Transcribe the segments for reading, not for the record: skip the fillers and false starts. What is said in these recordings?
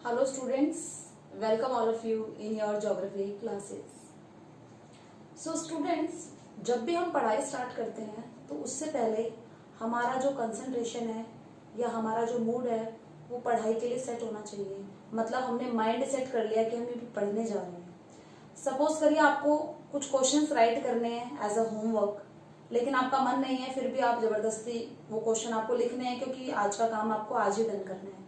Hello students, welcome all of you in your geography classes. So students, जब भी हम पढ़ाई स्टार्ट करते हैं तो उससे पहले हमारा जो कंसंट्रेशन है या हमारा जो मूड है वो पढ़ाई के लिए सेट होना चाहिए. मतलब हमने माइंड सेट कर लिया कि हम ये पढ़ने जा रहे हैं. सपोज करिए आपको कुछ क्वेश्चंस राइट करने हैं एज अ होमवर्क, लेकिन आपका मन नहीं है, फिर भी आप जबरदस्ती वो क्वेश्चन आपको लिखने हैं क्योंकि आज का काम आपको आज ही डन करना है.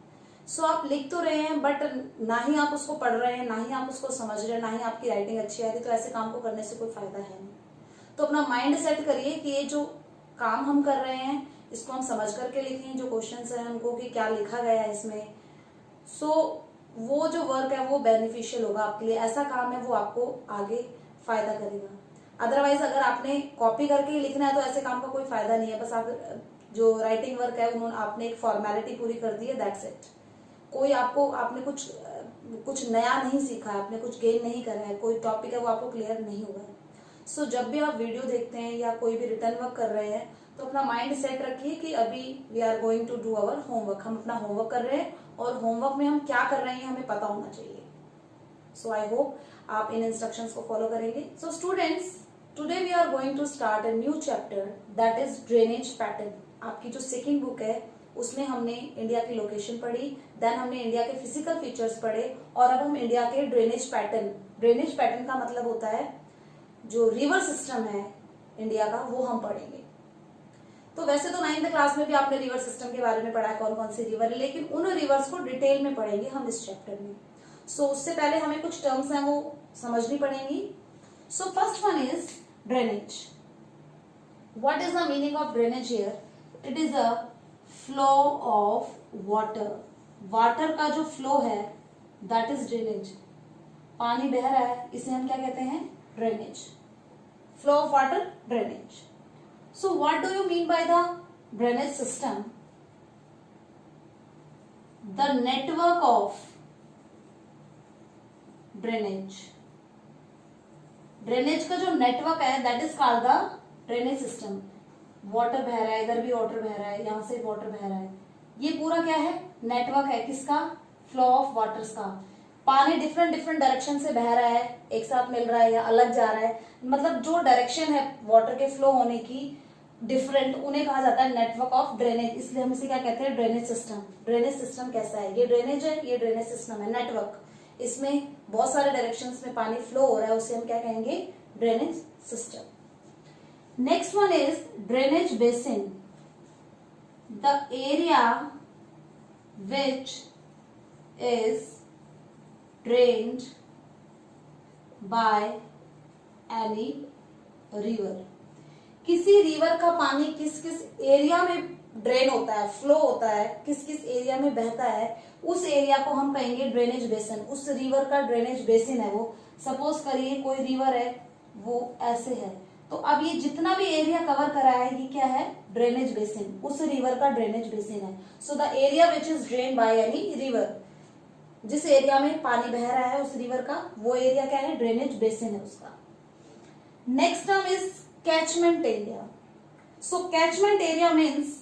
सो आप लिख तो रहे हैं बट ना ही आप उसको पढ़ रहे हैं, ना ही आप उसको समझ रहे हैं, ना ही आपकी राइटिंग अच्छी आ रही, तो ऐसे काम को करने से कोई फायदा है नहीं. तो अपना माइंड सेट करिए कि ये जो काम हम कर रहे हैं इसको हम समझ करके लिखें, जो क्वेश्चंस हैं उनको कि क्या लिखा गया है इसमें. सो वो जो वर्क है वो बेनिफिशियल होगा आपके लिए, ऐसा काम है वो आपको आगे फायदा करेगा. अदरवाइज अगर आपने कॉपी करके ही लिखना है तो ऐसे काम का कोई फायदा नहीं है. बस आप जो राइटिंग वर्क है उन्होंने आपने एक फॉर्मेलिटी पूरी कर दी है, दैट्स इट. कोई आपने कुछ नया नहीं सीखा है, आपने कुछ गेन नहीं करा है, कोई टॉपिक है वो आपको क्लियर नहीं हुआ है. सो जब भी आप वीडियो देखते हैं या कोई भी रिटर्न वर्क कर रहे हैं तो अपना माइंड सेट रखिए कि अभी we are going to do our homework. हम अपना होमवर्क कर रहे हैं और होमवर्क में हम क्या कर रहे हैं हमें पता होना चाहिए. सो आई होप आप इन इंस्ट्रक्शंस को फॉलो करेंगे. So students, today we are going to start a new chapter that is drainage pattern. आपकी जो सेकंड बुक है उसमें हमने इंडिया की लोकेशन पढ़ी, देन हमने इंडिया के फिजिकल फीचर्स पढ़े और अब हम इंडिया के ड्रेनेज पैटर्न का मतलब होता है जो रिवर सिस्टम है इंडिया का वो हम पढ़ेंगे. तो वैसे तो 9th क्लास में भी आपने रिवर सिस्टम के बारे में पढ़ा है, कौन कौन सी रिवर है, लेकिन उन रिवर्स को डिटेल में पढ़ेंगे हम इस चैप्टर में. सो उससे पहले हमें कुछ टर्म्स हैं वो समझनी पड़ेंगी. So first one is drainage. What is the meaning of drainage here? It is a flow of water. Water का जो फ्लो है दैट इज ड्रेनेज. पानी बह रहा है, इसे हम क्या कहते हैं? Drainage. Flow of water, drainage. So what do you mean by the drainage system? The network of drainage. Drainage का जो नेटवर्क है that is called the drainage system. Water बह रहा है, इधर भी वाटर बह रहा है, यहां से वाटर बह रहा है, ये पूरा क्या है? नेटवर्क है. किसका? फ्लो ऑफ वाटर्स का. पानी डिफरेंट डायरेक्शन से बह रहा है, एक साथ मिल रहा है या अलग जा रहा है, मतलब जो डायरेक्शन है वाटर के फ्लो होने की डिफरेंट, उन्हें कहा जाता है नेटवर्क ऑफ ड्रेनेज. इसलिए हम इसे क्या कहते हैं? Drainage system. ड्रेनेज सिस्टम कैसा है? ये ड्रेनेज है, ये ड्रेनेज सिस्टम है. नेटवर्क, इसमें बहुत सारे डायरेक्शंस में पानी फ्लो हो रहा है, उसे हम क्या कहेंगे? Drainage system. Next one is drainage basin. The area which is drained by any river. किसी रिवर का पानी किस किस एरिया में ड्रेन होता है, फ्लो होता है, किस किस एरिया में बहता है, उस एरिया को हम कहेंगे ड्रेनेज बेसिन. उस रिवर का ड्रेनेज बेसिन है वो. सपोज करिए कोई रिवर है वो ऐसे है, तो अब ये जितना भी एरिया कवर करा है ये क्या है? Drainage basin. उस रिवर का ड्रेनेज बेसिन है. So the area which is drain by any river, जिस एरिया में पानी बह रहा है उस रिवर का, वो एरिया क्या है? ड्रेनेज बेसिन है उसका. Next term is catchment area. So catchment area means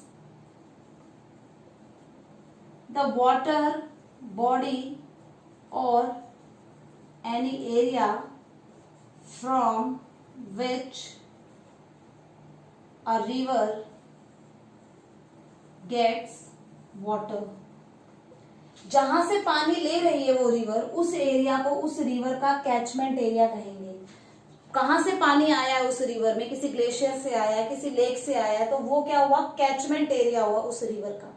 the water body और any area from which a river gets water. जहां से पानी ले रही है वो रिवर, उस एरिया को उस रिवर का कैचमेंट एरिया कहेंगे. कहां से पानी आया है उस रिवर में? किसी ग्लेशियर से आया है, किसी लेक से आया है, तो वो क्या हुआ? कैचमेंट एरिया हुआ उस रिवर का.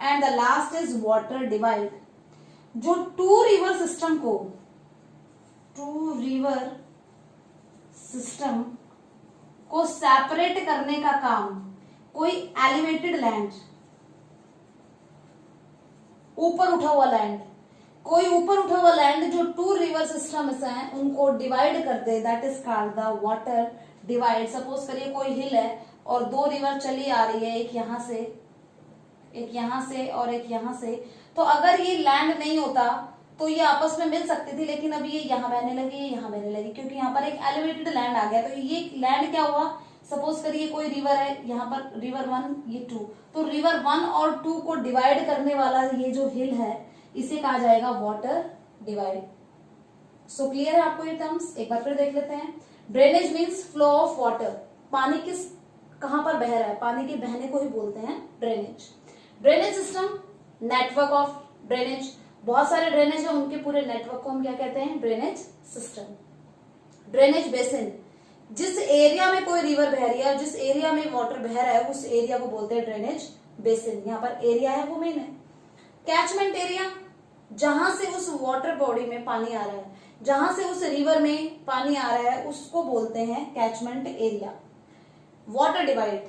And the last is water divide. जो टू रिवर सिस्टम को सेपरेट करने का काम, कोई एलिवेटेड लैंड, ऊपर उठा हुआ लैंड, कोई ऊपर उठा हुआ लैंड जो टू रिवर सिस्टम्स हैं उनको डिवाइड कर दे, that is called the water divide. Suppose करिए कोई हिल है और दो रिवर चली आ रही है, एक यहां से और एक यहां से. तो अगर ये लैंड नहीं होता तो ये आपस में मिल सकती थी, लेकिन अभी ये यहाँ बहने लगी, ये यहाँ बहने लगी, क्योंकि यहाँ पर एक एलिवेटेड लैंड आ गया. तो ये लैंड क्या हुआ? सपोज करिए कोई रिवर है, यहाँ पर रिवर 1 ये 2, तो रिवर 1 और 2 को डिवाइड करने वाला ये जो हिल है इसे कहा जाएगा वाटर डिवाइड। सो क्लियर है आपको ये टर्म्स? एक बार फिर देख लेते हैं। Drainage means flow of water, पानी किस कहां पर बह रहा है, पानी के बहने को ही बोलते हैं drainage. Drainage system, network of drainage, बहुत सारे ड्रेनेज है, उनके पूरे नेटवर्क को हम क्या कहते हैं? Drainage system. ड्रेनेज बेसिन, जिस एरिया में कोई रिवर बह रही है, जिस एरिया में वाटर बह रहा है, उस एरिया को बोलते हैं ड्रेनेज बेसिन। यहाँ पर एरिया है वो मेन है। कैचमेंट एरिया, जहां से उस वाटर बॉडी में पानी आ रहा है, जहां से उस रिवर में पानी आ रहा है, उसको बोलते हैं कैचमेंट एरिया। वाटर डिवाइड,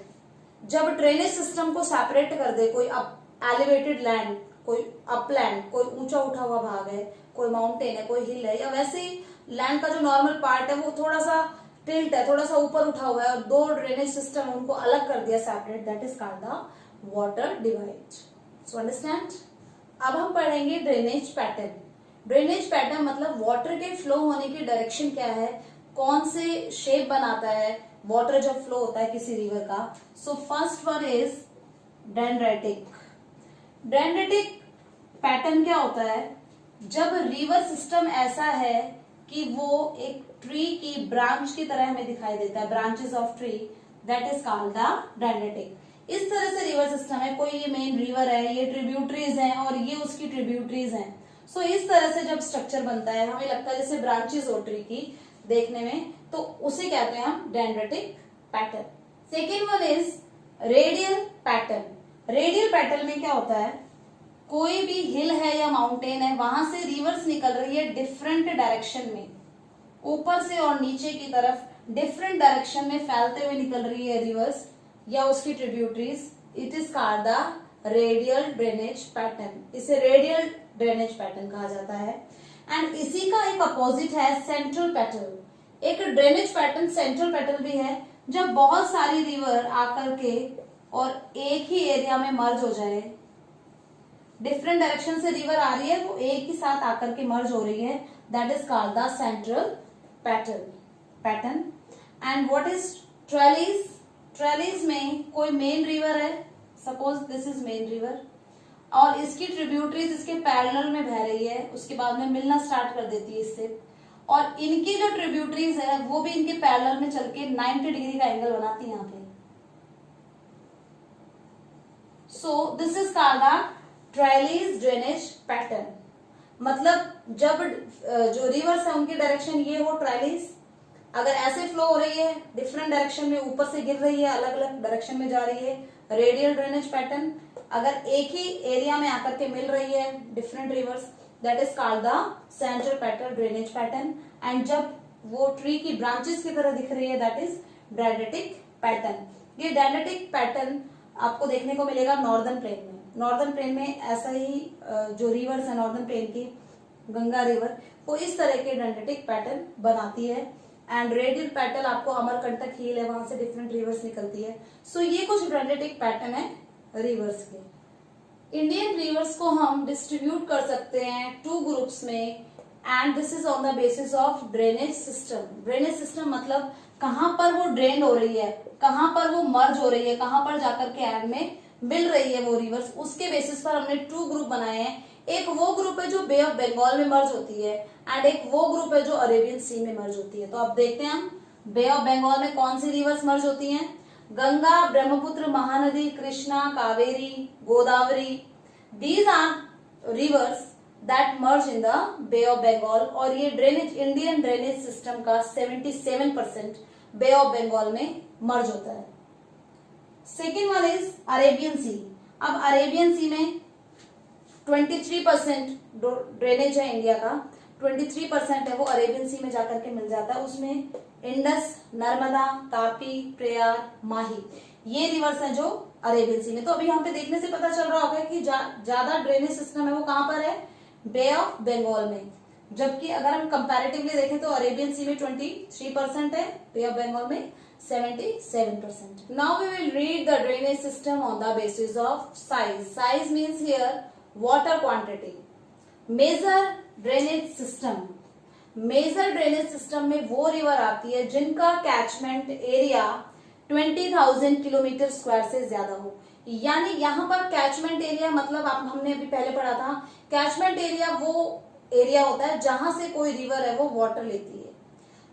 जब ड्रेनेज सिस्टम को सेपरेट कर दे, कोई एलिवेटेड लैंड, कोई अपलैंड, कोई ऊंचा उठा हुआ भाग है, कोई माउंटेन है, कोई हिल है, या वैसे ही लैंड का जो नॉर्मल पार्ट है वो थोड़ा सा टिल्ट है, थोड़ा सा ऊपर उठा हुआ है, और दो ड्रेनेज सिस्टम उनको अलग कर दिया, separate, that is called the water divide. So understand. अब हम पढ़ेंगे ड्रेनेज पैटर्न। ड्रेनेज पैटर्न मतलब वाटर के फ्लो होने की डायरेक्शन क्या है, कौन से शेप बनाता है वाटर जब फ्लो होता है किसी रिवर का। So first one is dendritic. Dendritic pattern क्या होता है, जब रिवर सिस्टम ऐसा है कि वो एक ट्री की ब्रांच की तरह हमें दिखाई देता है, branches of tree, that is called the dendritic. इस तरह से रिवर सिस्टम है, कोई ये मेन रिवर है, ये ट्रिब्यूटरीज हैं और ये उसकी ट्रिब्यूटरीज हैं। सो इस तरह से जब स्ट्रक्चर बनता है, हमें लगता है जैसे ब्रांचेस हो ट्री की देखने में, तो उसे कहते हैं हम dendritic pattern. Second one is radial pattern. Radial pattern में क्या होता है, कोई भी हिल है या माउंटेन है, वहां से रिवर्स निकल रही है डिफरेंट डायरेक्शन में, ऊपर से और नीचे की तरफ डिफरेंट डायरेक्शन में फैलते हुए निकल रही है रिवर्स या उसकी tributaries, it is called the radial drainage pattern. इसे रेडियल ड्रेनेज पैटर्न कहा जाता है। एंड इसी का एक अपोजिट है सेंट्रल पैटर्न। एक ड्रेनेज पैटर्न सेंट्रल पैटर्न भी है, जब बहुत सारी रिवर आकर के और एक ही एरिया में मर्ज हो जाए, डिफरेंट डायरेक्शन से रिवर आ रही है, वो एक ही साथ आकर के मर्ज हो रही है, that is called the central pattern. And what is trellis. Trellis में कोई मेन रिवर है, suppose this is main river, और इसकी ट्रिब्यूटरीज इसके पैरेलल में बह रही है, उसके बाद में मिलना स्टार्ट कर देती है इससे, और इनकी जो ट्रिब्यूटरीज है वो भी इनके पैरेलल में चल के 90 डिग्री का एंगल बनाती है यहाँ पे। So this is called the trellis drainage pattern. मतलब जब जो रिवर्स है उनकी डायरेक्शन ये हो ट्रेलीज, अगर ऐसे फ्लो हो रही है डिफरेंट डायरेक्शन में, ऊपर से गिर रही है, अलग अलग डायरेक्शन में जा रही है, रेडियल ड्रेनेज पैटर्न। अगर एक ही एरिया में आकर के मिल रही है different reverse, that is called the central pattern drainage pattern. And जब वो ट्री की ब्रांचेस की तरह दिख रही है, दैट इज डेंड्रेटिक पैटर्न। ये डेंड्रेटिक पैटर्न आपको देखने को मिलेगा नॉर्दर्न प्लेन में। नॉर्दर्न प्लेन में ऐसा ही जो रिवर्स है नॉर्दर्न प्लेन की, गंगा रिवर, वो इस तरह के डेंड्रेटिक पैटर्न बनाती है। एंड रेडियल पैटर्न आपको अमरकंटक हिल है, वहां से डिफरेंट रिवर्स निकलती है। सो ये कुछ डेंड्रेटिक पैटर्न है रिवर्स के। इंडियन रिवर्स को हम डिस्ट्रीब्यूट कर सकते हैं 2 ग्रुप्स में, and this is on the basis of drainage system. Drainage system मतलब कहां पर वो ड्रेन हो रही है, कहां पर वो मर्ज हो रही है, कहां पर जाकर के एंड में मिल रही है वो रिवर्स, उसके बेसिस पर हमने 2 ग्रुप बनाए हैं। एक वो ग्रुप है जो बे ऑफ बंगाल में मर्ज होती है, एंड एक वो ग्रुप है जो अरेबियन सी में मर्ज होती है। तो अब देखते हैं हम बे ऑफ बंगाल में कौन सी रिवर्स मर्ज होती हैं। Ganga, Brahmaputra, Mahanadi, Krishna, Kaveri, Godavari, these are rivers that merge in the bay of Bengal. और ये ड्रेनेज, इंडियन ड्रेनेज सिस्टम का 77% बे ऑफ बंगाल में मर्ज होता है। सेकेंड वन इज अरेबियन सी। अब अरेबियन सी में 23% ड्रेनेज है इंडिया का, 23% है वो अरेबियन सी में जाकर के मिल जाता है। उसमें इंडस, नर्मदा, तापी, प्रयाग, माही, ये रिवर्स है जो अरेबियन सी में। तो अभी यहाँ पे देखने से पता चल रहा होगा कि ज्यादा ड्रेनेज सिस्टम है वो कहां पर है, बे ऑफ बंगाल में। जबकि अगर हम कंपैरेटिवली देखें तो अरेबियन सी में 23% है, बे ऑफ बंगाल में 77%. Now we will read the drainage system on the basis of size. Size means here water quantity. Major drainage system. Major drainage system में वो रिवर आती है जिनका कैचमेंट एरिया 20,000 किलोमीटर स्क्वायर से ज्यादा हो। यानी यहाँ पर कैचमेंट एरिया मतलब आप हमने अभी पहले पढ़ा था, कैचमेंट एरिया वो एरिया होता है जहां से कोई रिवर है वो वाटर लेती है।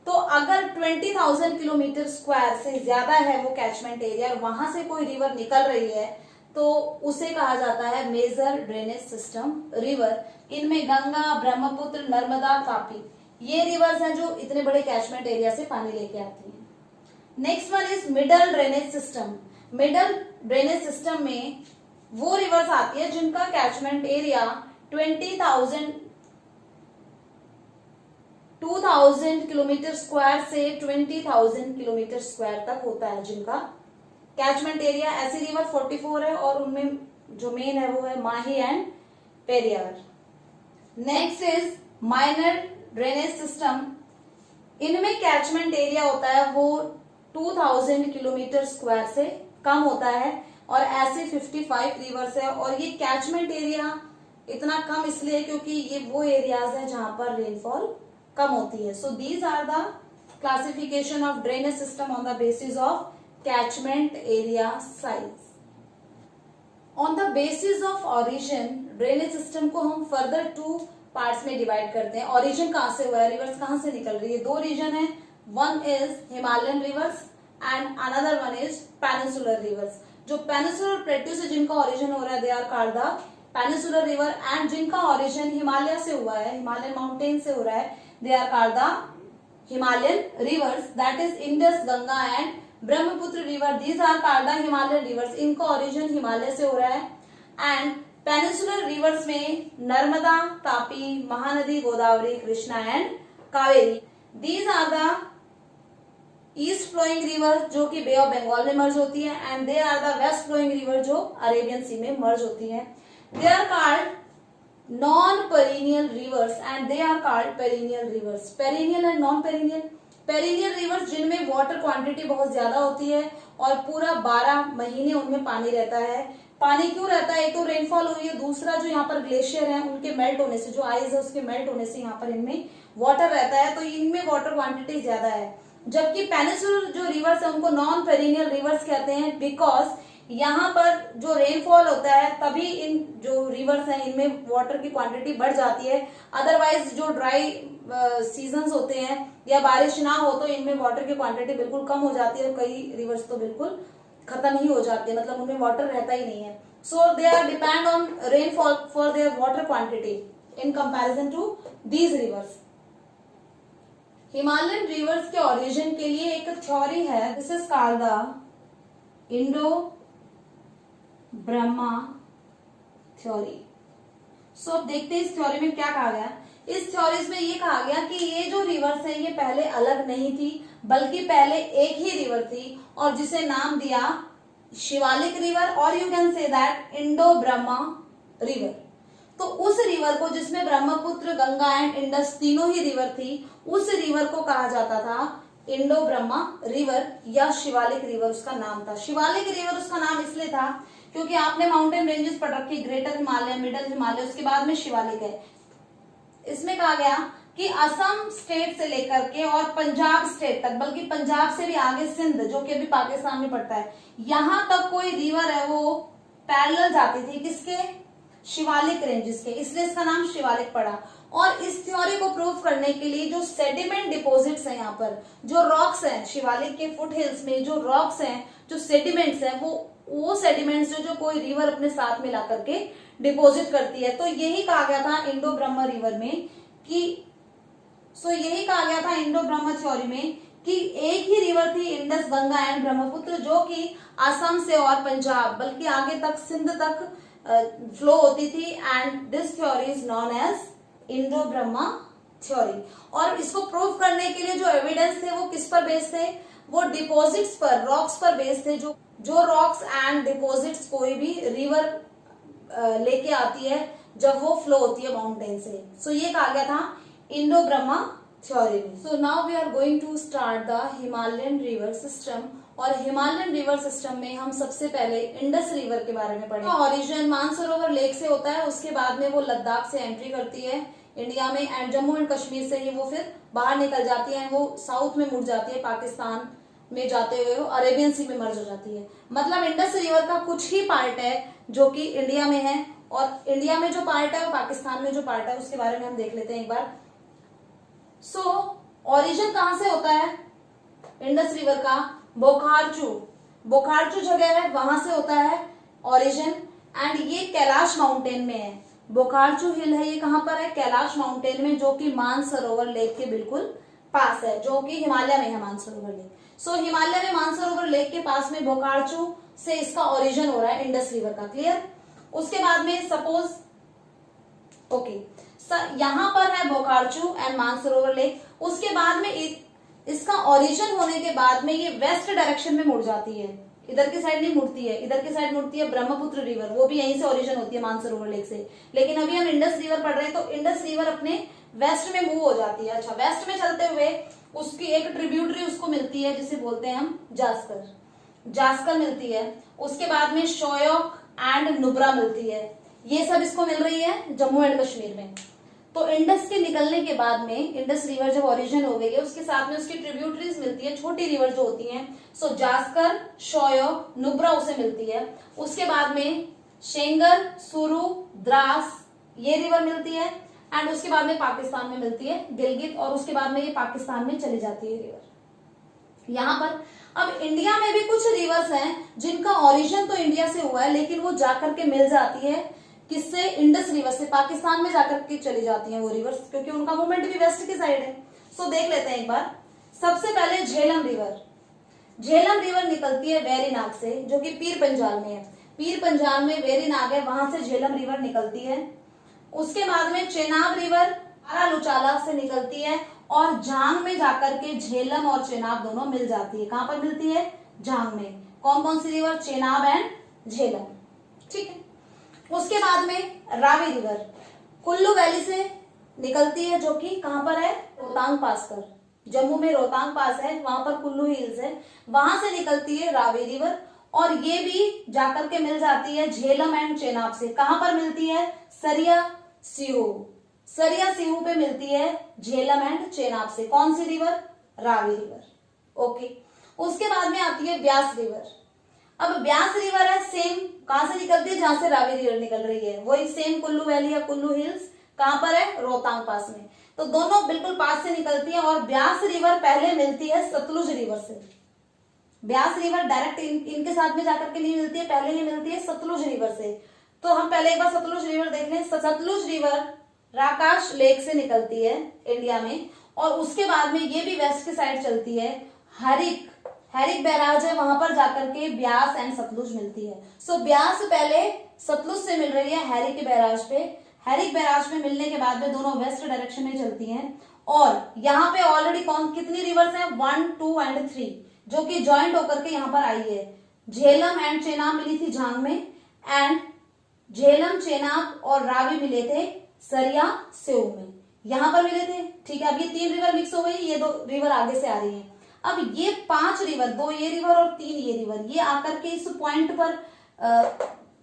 तो अगर 20,000 किलोमीटर स्क्वायर से ज्यादा है वो कैचमेंट एरिया और वहां से कोई रिवर निकल रही है तो उसे कहा जाता है मेजर ड्रेनेज सिस्टम रिवर। इनमें गंगा, ब्रह्मपुत्र, नर्मदा, तापी ये रिवर्स हैं जो इतने बड़े कैचमेंट एरिया से पानी लेके आती हैं। Next one is middle drainage system. Middle drainage system में वो रिवर्स आती है जिनका कैचमेंट एरिया 2,000 किलोमीटर स्क्वायर से 20,000 किलोमीटर स्क्वायर तक होता है जिनका कैचमेंट एरिया। ऐसी रिवर 44 है और उनमें जो मेन है वो है Mahi and Periyar. Next is minor drainage system. इनमें कैचमेंट एरिया होता है वो 2,000 किलोमीटर स्क्वायर से कम होता है और ऐसे 55 रिवर्स है। और ये कैचमेंट एरिया इतना कम इसलिए क्योंकि ये वो एरियाज है जहां पर रेनफॉल कम होती है। So these are the classification of drainage system on the basis of catchment area size. On the basis of origin drainage system को हम फर्दर 2 पार्ट्स में डिवाइड करते हैं। ओरिजिन कहां से हुआ है, रिवर्स कहां से निकल रही है। 2 रीजन है, one is Himalayan rivers and another one is peninsular rivers. जो पेनिनसुलर प्लेट्यू से जिनका ओरिजिन हो रहा है they are called the peninsular river and जिनका ओरिजिन हिमालय से हुआ है, हिमालयन माउंटेन से हो रहा है, they are called the Himalayan rivers. That is Indus, Ganga and Brahmaputra river, these are called the Himalayan rivers. इनका ओरिजिन हिमालय से हो रहा है। एंड पेनिनसुलर रिवर्स में Narmada, Tapi, Mahanadi, Godavari, Krishna and Kaveri, these are the east flowing river जो कि बे ऑफ बंगाल में मर्ज होती है and they are the west flowing river जो अरेबियन सी में मर्ज होती है। They are called non perennial rivers and they are called perennial rivers. Perennial and non perennial. Perennial rivers जिनमें water quantity बहुत ज्यादा होती है और पूरा 12 महीने उनमें पानी रहता है। पानी क्यों रहता है, एक तो रेनफॉल हुई है, दूसरा जो यहाँ पर ग्लेशियर है उनके मेल्ट होने से, जो आइस है उसके मेल्ट होने से यहाँ पर इनमें वाटर रहता है, तो इनमें वाटर क्वांटिटी ज्यादा है। जबकि पेनिनसुलर जो रिवर्स है उनको नॉन पेरिनियल रिवर्स कहते हैं बिकॉज यहाँ पर जो रेनफॉल होता है तभी इन जो रिवर्स हैं इनमें वाटर की क्वांटिटी बढ़ जाती है। अदरवाइज जो ड्राई सीजन्स होते हैं या बारिश ना हो तो इनमें वाटर की क्वांटिटी बिल्कुल कम हो जाती है और कई रिवर्स तो बिल्कुल खत्म ही हो जाती है, मतलब उनमें वाटर रहता ही नहीं है। So they are depend on rainfall for their water quantity in comparison to these rivers. Himalayan rivers के ओरिजिन के लिए एक थ्योरी है, this is called the Indo Brahma theory. So अब देखते हैं इस थ्योरी में क्या कहा गया। इस थ्योरीज में ये कहा गया कि ये जो रिवर्स है ये पहले अलग नहीं थी बल्कि पहले एक ही रिवर थी और जिसे नाम दिया शिवालिक रिवर और you can say that Indo Brahma river. तो उस रिवर को जिसमें ब्रह्मपुत्र, गंगा एंड इंडस तीनों ही रिवर थी, उस रिवर को कहा जाता था इंडो ब्रह्मा रिवर या शिवालिक रिवर उसका नाम था। शिवालिक रिवर उसका नाम इसलिए था क्योंकि आपने माउंटेन रेंजेस पढ़ रखी, ग्रेटर हिमालय, मिडल हिमालय, उसके बाद में शिवालिक है। इसमें कहा गया कि असम स्टेट से लेकर के और पंजाब स्टेट तक, बल्कि पंजाब से भी आगे सिंध जो कि अभी पाकिस्तान में पड़ता है, यहां तक कोई रिवर है वो पैरेलल जाती थी किसके, शिवालिक रेंजेस के, इसलिए इसका नाम शिवालिक पड़ा। और इस थ्योरी को प्रूव करने के लिए जो सेडिमेंट डिपॉजिट्स हैं, यहाँ पर जो रॉक्स हैं शिवालिक के फुट हिल्स में जो रॉक्स हैं, जो सेडिमेंट्स हैं, वो सेडिमेंट्स जो कोई रिवर अपने साथ में ला करके डिपॉजिट करती है। तो यही कहा गया था इंडो ब्रह्मा रिवर में कि यही कहा गया था इंडो ब्रह्मा थ्योरी में कि एक ही रिवर थी इंडस, गंगा एंड ब्रह्मपुत्र जो कि असम से और पंजाब बल्कि आगे तक सिंध तक फ्लो होती थी and this theory is known as Indo Brahma theory. और इसको प्रूव करने के लिए जो एविडेंस थे वो किस पर बेस्ड थे, वो डिपॉजिट्स पर, रॉक्स पर बेस्ड थे। जो रॉक्स एंड डिपॉजिट्स कोई भी रिवर लेके आती है जब वो फ्लो होती है माउंटेन से। सो ये कहा गया था इंडो ब्रह्मा थ्योरी में। So now we are going to start the Himalayan river system. और हिमालयन रिवर सिस्टम में हम सबसे पहले इंडस रिवर के बारे में पढ़ेंगे। ओरिजिन मानसरोवर लेक से होता है, उसके बाद में वो लद्दाख से एंट्री करती है इंडिया में एंड जम्मू एंड कश्मीर से ही वो फिर बाहर निकल जाती है, वो साउथ में मुड़ जाती है पाकिस्तान में जाते हुए वो अरेबियन सी में मर्ज हो जाती है। मतलब इंडस रिवर का कुछ ही पार्ट है जो कि इंडिया में है, और इंडिया में जो पार्ट है और पाकिस्तान में जो पार्ट है उसके बारे में हम देख लेते हैं एक बार। सो ओरिजिन कहां से होता है इंडस रिवर का? बोखारचू, बोखारचू जगह है वहां से होता है ओरिजिन, एंड ये कैलाश माउंटेन में है। बोखारचू हिल है, ये कहां पर है? कैलाश माउंटेन में, जो कि मानसरोवर लेक के बिल्कुल पास है, जो कि हिमालय में है मानसरोवर लेक। सो हिमालय में मानसरोवर लेक के पास में बोखारचू से इसका ओरिजिन हो रहा है इंडस रिवर का। क्लियर? उसके बाद में सपोज ओके यहां पर है बोखारचू एंड मानसरोवर लेक, उसके बाद में इसका ओरिजिन होने के बाद में ये वेस्ट डायरेक्शन में मुड़ जाती है, इधर की साइड नहीं मुड़ती है, इधर की साइड मुड़ती है ब्रह्मपुत्र रिवर, वो भी यहीं से ओरिजिन होती है मानसरोवर लेक से। लेकिन अभी हम इंडस रिवर पढ़ रहे हैं तो इंडस रिवर अपने वेस्ट में मूव हो जाती है। अच्छा, वेस्ट में चलते हुए उसकी एक ट्रिब्यूटरी उसको मिलती है जिसे बोलते हैं हम जास्कर, जास्कर मिलती है। उसके बाद में शोयोक एंड नुब्रा मिलती है, ये सब इसको मिल रही है जम्मू एंड कश्मीर में। तो इंडस के निकलने के बाद में इंडस रिवर जब ओरिजिन हो गई है उसके साथ में उसकी ट्रिब्यूटरीज मिलती है, छोटी रिवर जो होती हैं। सो जास्कर, शोयोक, नुब्रा उसे मिलती है। उसके बाद में शेंगर, सुरु, द्रास ये रिवर मिलती है, एंड उसके बाद में पाकिस्तान में मिलती है गिलगित, और उसके बाद में ये पाकिस्तान में चली जाती है रिवर। यहाँ पर अब इंडिया में भी कुछ रिवर्स हैं जिनका ओरिजिन तो इंडिया से हुआ है, लेकिन वो जाकर के मिल जाती है किससे? इंडस रिवर से। पाकिस्तान में जाकर के चली जाती हैं वो रिवर्स, क्योंकि उनका मूवमेंट भी वेस्ट की साइड है। सो देख लेते हैं एक बार। सबसे पहले झेलम रिवर, झेलम रिवर निकलती है वेरीनाग से, जो कि पीर पंजाल में है। पीर पंजाल में वेरीनाग है, वहां से झेलम रिवर निकलती है। उसके बाद में चेनाब रिवर बारालुचाला से निकलती है और झांग में जाकर के झेलम और चेनाब दोनों मिल जाती है। कहां पर मिलती है? झांग में। कौन कौन सी रिवर? चेनाब एंड झेलम। ठीक है। उसके बाद में रावी रिवर कुल्लू वैली से निकलती है, जो कि कहां पर है? रोहतांग पास पर, जम्मू में रोहतांग पास है, वहां पर कुल्लू हिल्स है, वहां से निकलती है रावी रिवर, और ये भी जाकर के मिल जाती है झेलम एंड चेनाब से। कहां पर मिलती है? सरिया सिहू, सरिया सिहू पे मिलती है झेलम एंड चेनाब से। कौन सी रिवर? रावी रिवर। ओके। उसके बाद में आती है ब्यास रिवर। अब ब्यास रिवर है सेम, कहां से निकलती है? जहां से रावी रिवर निकल रही है, वही सेम कुल्लू वैली या कुल्लू हिल्स। कहां पर है? रोहतांग पास में। तो दोनों बिल्कुल पास से निकलती है, और ब्यास रिवर पहले मिलती है सतलुज रिवर से। ब्यास रिवर डायरेक्ट इनके साथ में जाकर के नहीं मिलती है, पहले ही मिलती है सतलुज रिवर से। तो हम पहले एक बार सतलुज रिवर देख लें। सतलुज रिवर राकाश लेक से निकलती है इंडिया में, और उसके बाद में ये भी वेस्ट की साइड चलती है। हरिक बैराज है, वहां पर जाकर के ब्यास एंड सतलुज मिलती है। सो ब्यास पहले सतलुज से मिल रही है हैरिक बैराज पे, हैरिक बैराज पे मिलने के बाद में दोनों वेस्ट डायरेक्शन में चलती हैं। और यहाँ पे ऑलरेडी कितनी रिवर्स हैं? 1, 2 एंड 3, जो कि ज्वाइंट होकर के यहाँ पर आई है। झेलम एंड चेनाब मिली थी झांग में, एंड झेलम, चेनाब और रावी मिले थे सरिया सेऊ में, यहां पर मिले थे। ठीक है। अब ये 3 रिवर मिक्स हो गई, ये 2 रिवर आगे से आ रही है। अब ये 5 रिवर, 2 ये रिवर और 3 ये रिवर, ये आकर के इस पॉइंट पर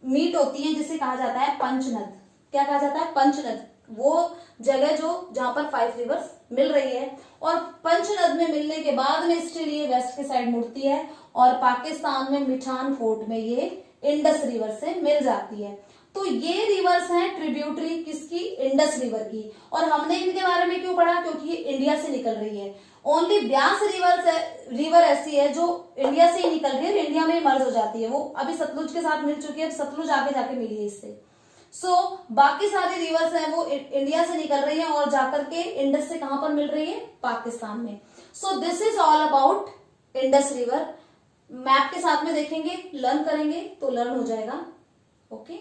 मीट होती है, जिसे कहा जाता है पंचनद। क्या कहा जाता है? पंचनद। वो जगह जहां पर 5 रिवर्स मिल रही है, और पंचनद में मिलने के बाद में स्टिल ये वेस्ट के साइड मुड़ती है, और पाकिस्तान में मिठान फोर्ट में ये इंडस रिवर से मिल जाती है। तो ये रिवर्स हैं ट्रिब्यूटरी किसकी? इंडस रिवर की। और हमने इनके बारे में क्यों पढ़ा? क्योंकि ये इंडिया से निकल रही है। ओनली ब्यास रिवर ऐसी है जो इंडिया से ही निकल रही है, इंडिया में मर्ज हो जाती है। वो अभी सतलुज के साथ मिल चुकी है, सतलुज आगे जाके मिली है इससे। सो बाकी सारी रिवर्स हैं वो इंडिया से निकल रही है और जाकर के इंडस से कहां पर मिल रही है? पाकिस्तान में। सो this is all about Indus river. Map के साथ में देखेंगे, लर्न करेंगे तो लर्न हो जाएगा। ओके।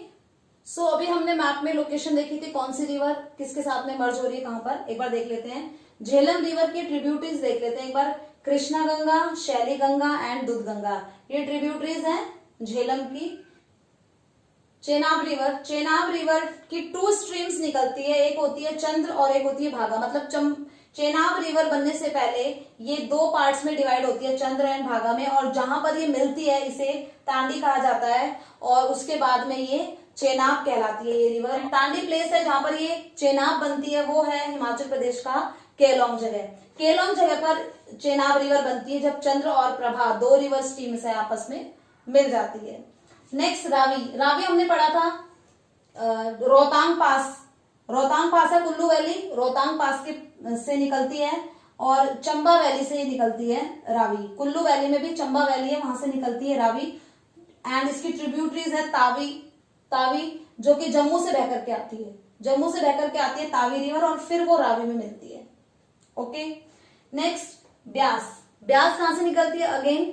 सो अभी हमने मैप में लोकेशन देखी थी, कौन सी रिवर किसके साथ में मर्ज हो रही है, कहां पर, एक बार देख लेते हैं। झेलम रिवर की ट्रिब्यूटरीज देख लेते हैं एक बार। कृष्णा गंगा, शैली गंगा एंड दूध गंगा, ये ट्रिब्यूटरीज हैं झेलम की। चेनाब रिवर की 2 स्ट्रीम्स निकलती है, एक होती है चंद्र और एक होती है भागा। मतलब चेनाब रिवर बनने से पहले ये 2 पार्ट्स में डिवाइड होती है, चंद्र एंड भागा में, और जहां पर ये मिलती है इसे तांडी कहा जाता है, और उसके बाद में ये चेनाब कहलाती है ये रिवर। तांडी प्लेस है जहां पर ये चेनाब बनती है, वो है हिमाचल प्रदेश का केलोंग जगह। केलोंग जगह पर चेनाब रिवर बनती है जब चंद्र और प्रभा दो रिवर स्ट्रीम से आपस में मिल जाती है। नेक्स्ट रावी। रावी हमने पढ़ा था रोहतांग पास। रोहतांग पास है कुल्लू वैली, रोहतांग पास के से निकलती है और चंबा वैली से निकलती है रावी। कुल्लू वैली में भी चंबा वैली है, वहां से निकलती है रावी। एंड इसकी ट्रिब्यूटरीज है तावी, तावी जो कि जम्मू से बह करके आती है, जम्मू से बह करके आती है तावी रिवर और फिर वो रावी में मिलती है। ओके। नेक्स्ट ब्यास। ब्यास कहां से निकलती है? अगेन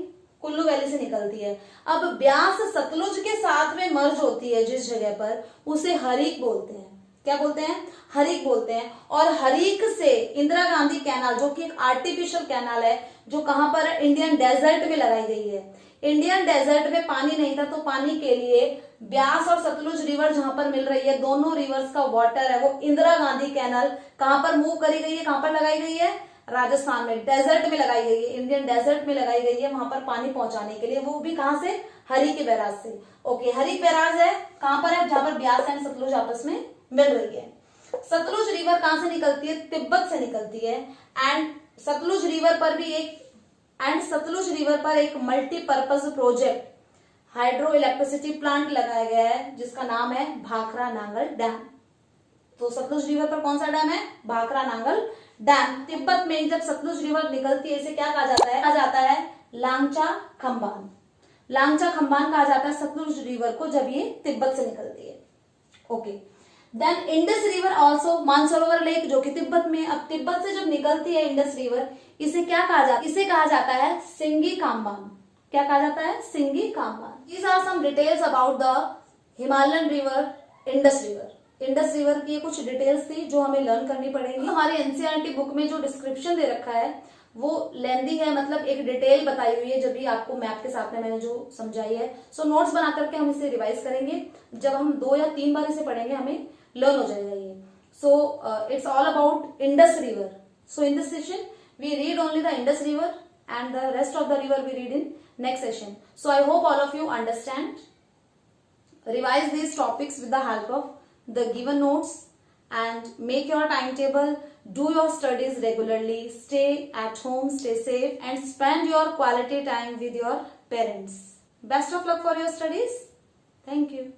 कुल्लू वैली से निकलती है। अब ब्यास सतलुज के साथ में मर्ज होती है जिस जगह पर, उसे हरीक बोलते हैं। क्या बोलते हैं? हरीक बोलते हैं। और हरीक से इंदिरा गांधी कैनाल, जो कि एक आर्टिफिशियल कैनाल है, जो कहां पर इंडियन डेजर्ट में लगाई गई है। इंडियन डेजर्ट में पानी नहीं था, तो पानी के लिए ब्यास और सतलुज रिवर जहां पर मिल रही है, दोनों रिवर्स का वाटर है वो इंदिरा गांधी कैनाल कहां पर मूव करी गई है, कहां पर लगाई गई है? राजस्थान में, डेजर्ट में लगाई गई है, इंडियन डेजर्ट में लगाई गई है, वहां पर पानी पहुंचाने के लिए। वो भी कहां से? हरीक बैराज से। ओके, हरीक बैराज है कहां पर है? जहां पर ब्यास एंड सतलुज आपस में मिल रही है। सतलुज रिवर कहां से निकलती है? तिब्बत से निकलती है। एंड सतलुज रिवर पर एक multipurpose project hydro electricity plant लगाया गया है जिसका नाम है भाखरा नांगल डैम। तो सतलुज रिवर पर कौन सा डैम है? भाखरा नांगल डैम। तिब्बत में जब सतलुज रिवर निकलती है, इसे क्या कहा जाता है? कहा जाता है लांगचा खंबान। लांगचा खंबान कहा जाता है सतलुज रिवर को जब ये तिब्बत से निकलती है। Okay. Then Indus river also, Mansarovar lake जो कि तिब्बत में। अब तिब्बत से जब निकलती है इंडस रिवर, इसे क्या कहा जाता है? इसे कहा जाता है सिंगी कामबान। क्या कहा जाता है? सिंगी कामबान। These are some details about the Himalayan river, Indus river. Indus river की ये कुछ डिटेल्स थी जो हमें लर्न करनी पड़ेगी। हमारे एनसीईआरटी बुक में जो डिस्क्रिप्शन दे रखा है वो लेंदी है, मतलब एक डिटेल बताई हुई है, जब भी आपको मैप के साथ में मैंने जो समझाई है। सो नोट्स बना करके हम इसे रिवाइज करेंगे। जब हम 2 या 3 बार इसे पढ़ेंगे हमें लर्न हो जाएगा ये। So it's all about Indus river. So in this session we read only the Indus river and the rest of the river we read in next session. So I hope all of you understand. Revise these topics with the help of the given notes and make your timetable. Do your studies regularly. Stay at home, stay safe and spend your quality time with your parents. Best of luck for your studies. Thank you.